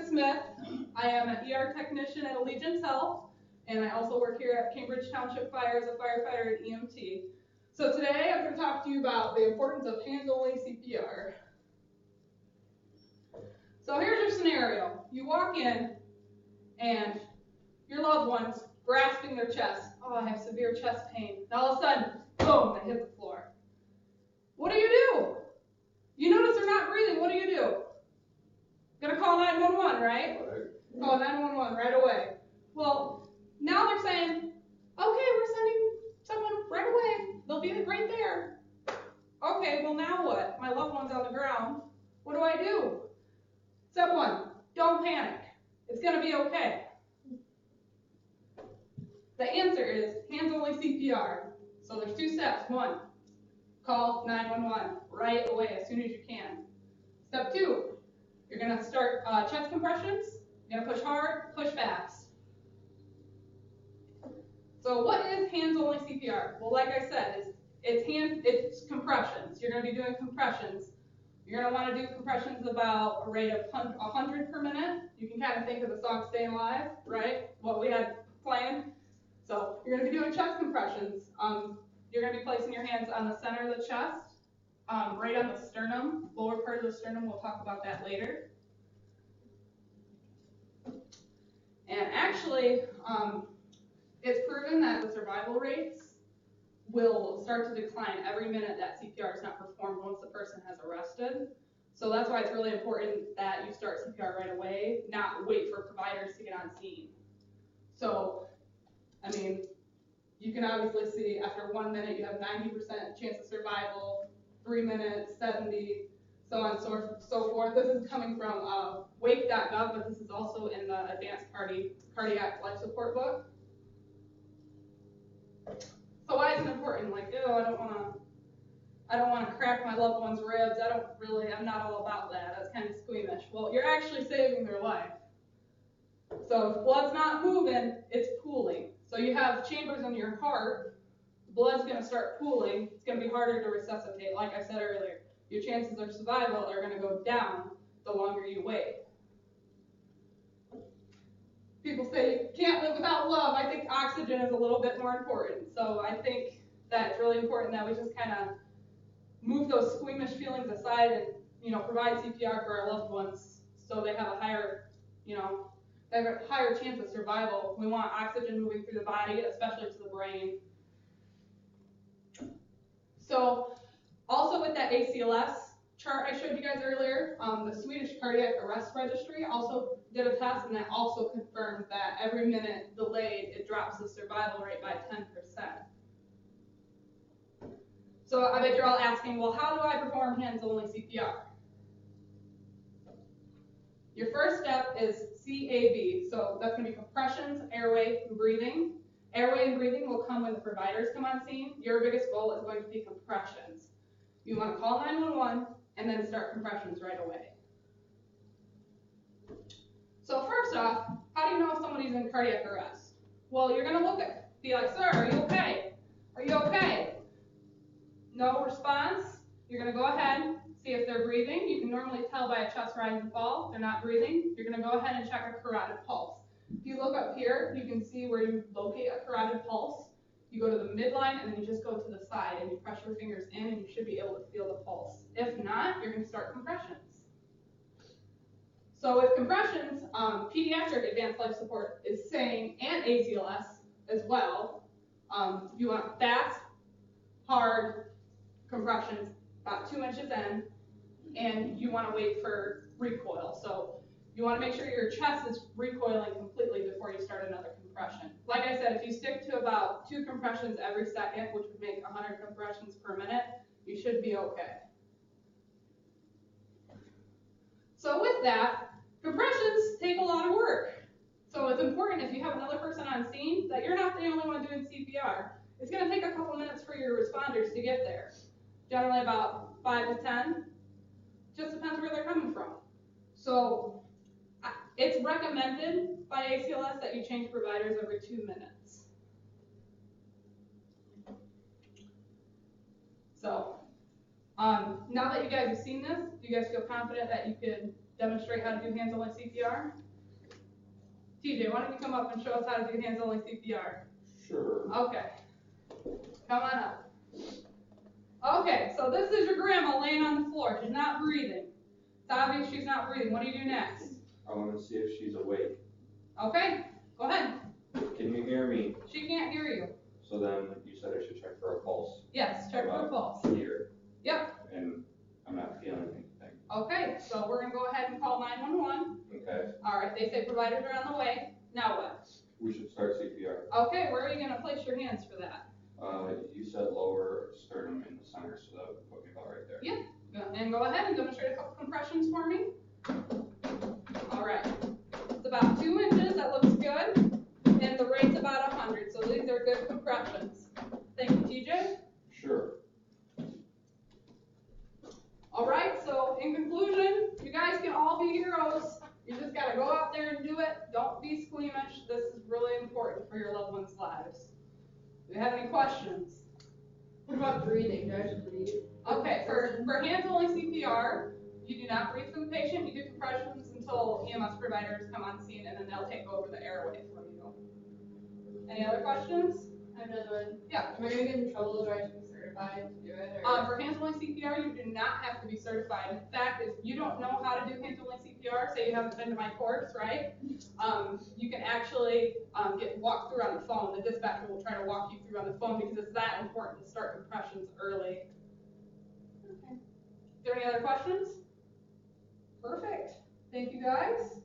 Smith. I am an ER technician at Allegiance Health, and I also work here at Cambridge Township Fire as a firefighter and EMT. So today I'm going to talk to you about the importance of hands-only CPR. So here's your scenario. You walk in and your loved one's grasping their chest. Oh, I have severe chest pain. And all of a sudden, boom, they hit the floor. What do? You notice they're not breathing. What do? Gonna call 911, right? Call 911 right away. Well, now they're saying, okay, we're sending someone right away. They'll be right there. Okay, well now what? My loved one's on the ground. What do I do? Step one, don't panic. It's gonna be okay. The answer is hands-only CPR. So there's two steps. One, call 911 right away as soon as you can. Step two, you're going to start chest compressions. You're going to push hard, push fast. So what is hands-only CPR? Well, like I said, it's compressions. You're going to be doing compressions. You're going to want to do compressions about a rate of 100 per minute. You can kind of think of the song Staying Alive, right? What we had planned. So you're going to be doing chest compressions. You're going to be placing your hands on the center of the chest, right on the sternum, lower part of the sternum. We'll talk about that later. And actually, it's proven that the survival rates will start to decline every minute that CPR is not performed once the person has arrested. So that's why it's really important that you start CPR right away, not wait for providers to get on scene. So, I mean, you can obviously see after 1 minute you have 90% chance of survival, 3 minutes, 70, so on and so forth. This is coming from wake.gov, but this is also in the Advanced Cardiac Life Support book. So why is it important? Like, ew, I don't want to crack my loved one's ribs. I'm not all about that. That's kind of squeamish. Well, you're actually saving their life. So if blood's not moving, it's pooling. So you have chambers in your heart, blood's going to start pooling, it's going to be harder to resuscitate. Like I said earlier, your chances of survival are going to go down the longer you wait. People say you can't live without love. I think oxygen is a little bit more important. So I think that it's really important that we just kind of move those squeamish feelings aside and, provide CPR for our loved ones so they have a higher, they have a higher chance of survival. We want oxygen moving through the body, especially to the brain. So also with that ACLS chart I showed you guys earlier, the Swedish Cardiac Arrest Registry also did a test, and that also confirmed that every minute delayed, it drops the survival rate by 10%. So I bet you're all asking, well, how do I perform hands-only CPR? Your first step is CAB, so that's going to be compressions, airway, and breathing. Airway and breathing will come when the providers come on scene. Your biggest goal is going to be compressions. You want to call 911 and then start compressions right away. So first off, how do you know if somebody's in cardiac arrest? Well, you're going to be like, sir, are you okay? Are you okay? No response. You're going to go ahead, see if they're breathing. You can normally tell by a chest rise and fall. If they're not breathing, you're going to go ahead and check a carotid pulse. If you look up here, you can see where you locate a carotid pulse. You go to the midline, and then you just go to the side, and you press your fingers in, and you should be able to feel the pulse. If not, you're going to start compressions. So with compressions, pediatric advanced life support is saying, and ACLS as well, you want fast, hard compressions, about 2 inches in, and you want to wait for recoil. So you want to make sure your chest is recoiling completely before you start another compression. Like I said, if you stick to about 2 compressions every second, which would make 100 compressions per minute, you should be okay. So with that, compressions take a lot of work. So it's important if you have another person on scene that you're not the only one doing CPR. It's going to take a couple minutes for your responders to get there. Generally about 5 to 10. Just depends where they're coming from. So it's recommended by ACLS that you change providers every 2 minutes. So now that you guys have seen this, do you guys feel confident that you could demonstrate how to do hands-only CPR? TJ, why don't you come up and show us how to do hands-only CPR? Sure. Okay. Come on up. Okay, so this is your grandma laying on the floor. She's not breathing. It's obvious she's not breathing. What do you do next? I want to see if she's awake. Okay, go ahead. Can you hear me? She can't hear you. So then you said I should check for a pulse. Yes, check for a pulse. Here. Yep. And I'm not feeling anything. Okay, so we're going to go ahead and call 911. Okay. All right, they say providers are on the way. Now what? We should start CPR. Okay, where are you going to place your hands for that? You said lower sternum in the center, so that would put me about right there. Yep. And go ahead and demonstrate a couple compressions for me. All right. It's about 2 inches. That looks good. And the rate's about 100, so these are good compressions. Thank you, TJ. Sure. All right, so in conclusion, you guys can all be heroes. You just got to go out there and do it. Don't be squeamish. This is really important for your loved ones' lives. Do you have any questions? What about breathing? Do I have to breathe? Okay, for hands-only CPR, you do not breathe for the patient. You do compressions until EMS providers come on scene, and then they'll take over the airway from you. Any other questions? I have another one. Yeah. Am I going to get in trouble? Do I have to be certified to do it? Or? For hands-only CPR, you do not have to be certified. In fact, if you don't know how to do hands-only CPR, say you haven't been to my course, right? You can actually get walked through on the phone. The dispatcher will try to walk you through on the phone because it's that important to start compressions early. Okay. Is there any other questions? Perfect. Thank you, guys.